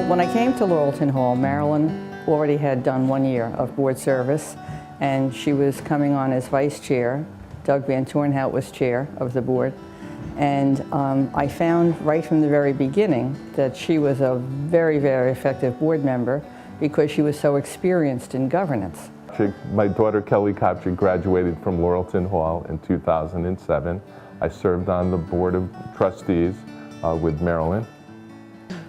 When I came to Lauralton Hall, Marolyn already had done 1 year of board service, and she was coming on as vice chair. Doug Van Toornhout was chair of the board. And I found right from the very beginning that she was a very, very effective board member because she was so experienced in governance. My daughter Kelly Kopchik graduated from Lauralton Hall in 2007. I served on the board of trustees with Marolyn.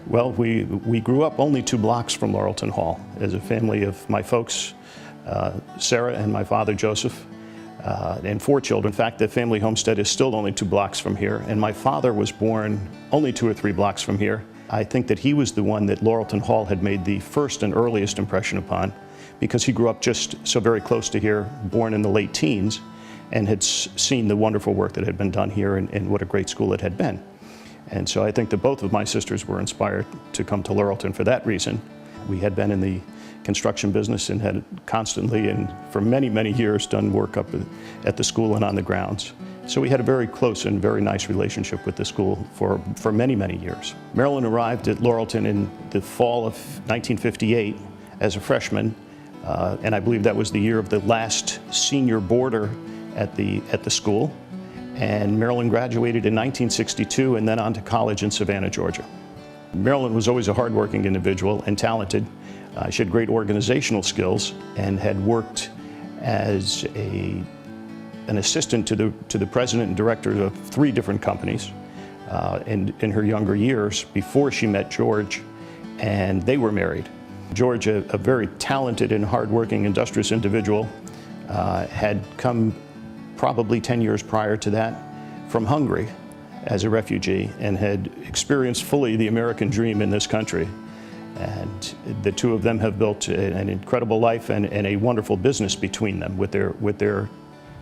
Well, we grew up only 2 blocks from Lauralton Hall as a family of my folks, Sarah and my father Joseph, and 4 children. In fact, the family homestead is still only 2 blocks from here, and my father was born only 2 or 3 blocks from here. I think that he was the one that Lauralton Hall had made the first and earliest impression upon, because he grew up just so very close to here, born in the late teens, and had seen the wonderful work that had been done here and what a great school it had been. And so I think that both of my sisters were inspired to come to Lauralton for that reason. We had been in the construction business and had constantly and for many, many years done work up at the school and on the grounds. So we had a very close and very nice relationship with the school for many, many years. Marolyn arrived at Lauralton in the fall of 1958 as a freshman, and I believe that was the year of the last senior boarder at the school. And Marolyn graduated in 1962 and then on to college in Savannah, Georgia. Marolyn was always a hardworking individual and talented. She had great organizational skills and had worked as an assistant to the president and director of 3 different companies in her younger years before she met George, and they were married. George, a very talented and hardworking, industrious individual, had come probably 10 years prior to that from Hungary as a refugee and had experienced fully the American dream in this country. And the 2 of them have built an incredible life and a wonderful business between them with their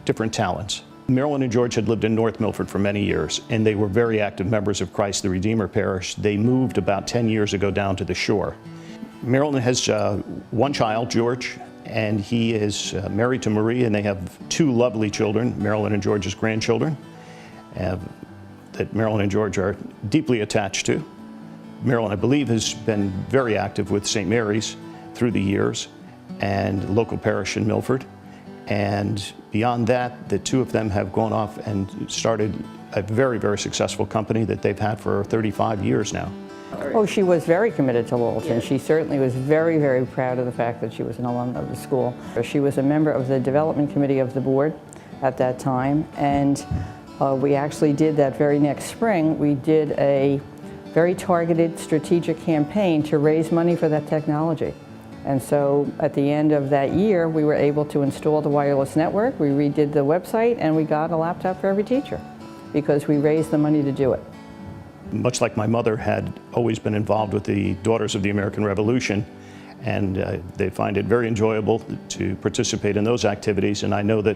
different talents. Marolyn and George had lived in North Milford for many years, and they were very active members of Christ the Redeemer Parish. They moved about 10 years ago down to the shore. Marolyn has 1 child, George, and he is married to Marie, and they have 2 lovely children, Marolyn and George's grandchildren, that Marolyn and George are deeply attached to. Marolyn, I believe, has been very active with St. Mary's through the years and local parish in Milford. And beyond that, the 2 of them have gone off and started a very, very successful company that they've had for 35 years now. Oh, she was very committed to Lauralton. Yeah. She certainly was very, very proud of the fact that she was an alum of the school. She was a member of the development committee of the board at that time, and we actually did that very next spring. We did a very targeted strategic campaign to raise money for that technology. And so at the end of that year, we were able to install the wireless network, we redid the website, and we got a laptop for every teacher because we raised the money to do it. Much like my mother had always been involved with the Daughters of the American Revolution, and they find it very enjoyable to participate in those activities, and I know that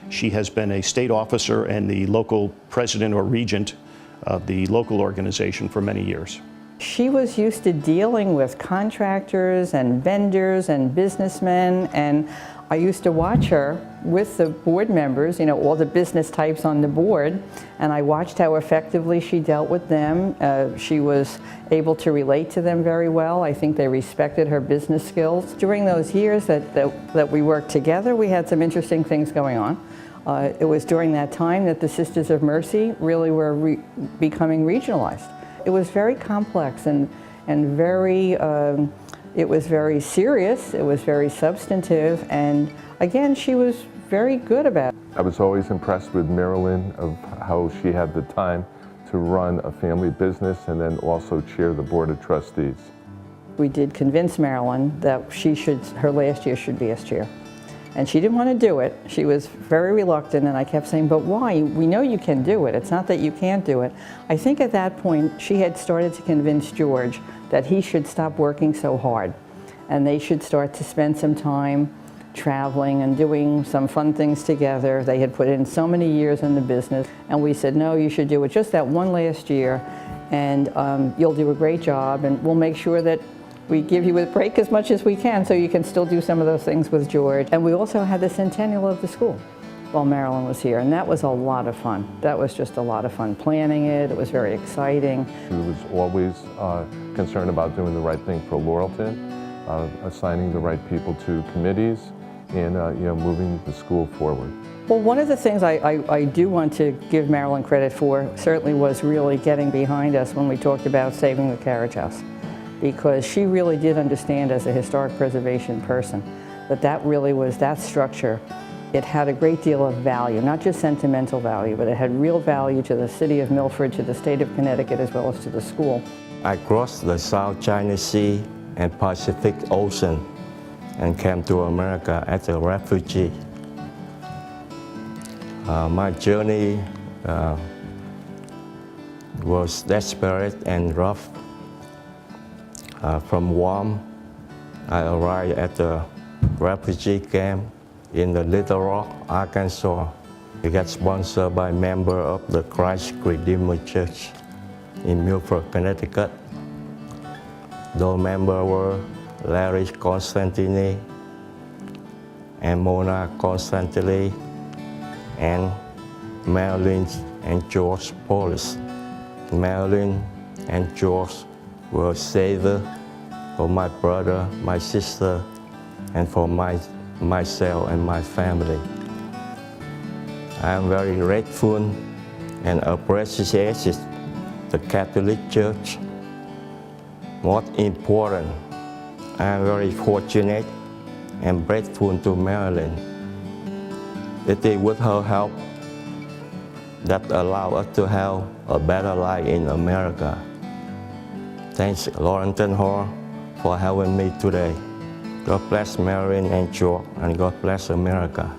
she has been a state officer and the local president or regent of the local organization for many years. She was used to dealing with contractors and vendors and businessmen, and I used to watch her with the board members, you know, all the business types on the board, and I watched how effectively she dealt with them. She was able to relate to them very well. I think they respected her business skills. During those years that we worked together, we had some interesting things going on. It was during that time that the Sisters of Mercy really were becoming regionalized. It was very complex and very, it was very serious, it was very substantive, and again, she was very good about it. I was always impressed with Marolyn of how she had the time to run a family business and then also chair the board of trustees. We did convince Marolyn that her last year should be as chair. And she didn't want to do it. She was very reluctant, and I kept saying, but why? We know you can do it. It's not that you can't do it. I think at that point, she had started to convince George that he should stop working so hard, and they should start to spend some time traveling and doing some fun things together. They had put in so many years in the business, and we said, no, you should do it just that one last year, and you'll do a great job, and we'll make sure that we give you a break as much as we can so you can still do some of those things with George. And we also had the centennial of the school. while Marolyn was here, and that was a lot of fun. That was just a lot of fun planning it. It was very exciting. She was always concerned about doing the right thing for Lauralton, assigning the right people to committees, and moving the school forward. Well, one of the things I do want to give Marolyn credit for certainly was really getting behind us when we talked about saving the carriage house, because she really did understand as a historic preservation person that really was that structure. It had a great deal of value, not just sentimental value, but it had real value to the city of Milford, to the state of Connecticut, as well as to the school. I crossed the South China Sea and Pacific Ocean and came to America as a refugee. My journey was desperate and rough. From Guam, I arrived at the refugee camp in the Little Rock, Arkansas. We got sponsored by a member of the Christ Redeemer Church in Milford, Connecticut. Those members were Larry Constantini and Mona Constantini and Marolyn and George Paulis. Marolyn and George were saviors for my brother, my sister, and for myself and my family. I am very grateful and appreciate the Catholic Church. Most important, I am very fortunate and grateful to Marolyn. It is with her help that allow us to have a better life in America. Thanks, Lauralton Hall, for having me today. God bless Marolyn and George, and God bless America.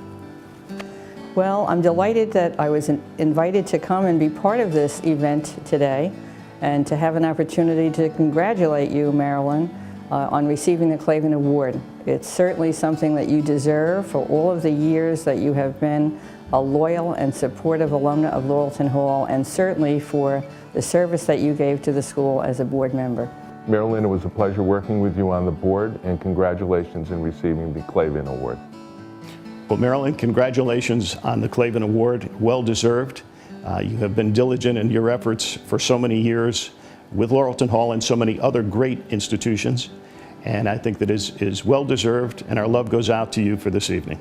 Well, I'm delighted that I was invited to come and be part of this event today, and to have an opportunity to congratulate you, Marolyn, on receiving the Claven Award. It's certainly something that you deserve for all of the years that you have been a loyal and supportive alumna of Lauralton Hall, and certainly for the service that you gave to the school as a board member. Marolyn, it was a pleasure working with you on the board, and congratulations in receiving the Claven Award. Well, Marolyn, congratulations on the Claven Award. Well deserved. You have been diligent in your efforts for so many years with Lauralton Hall and so many other great institutions. And I think that is well deserved, and our love goes out to you for this evening.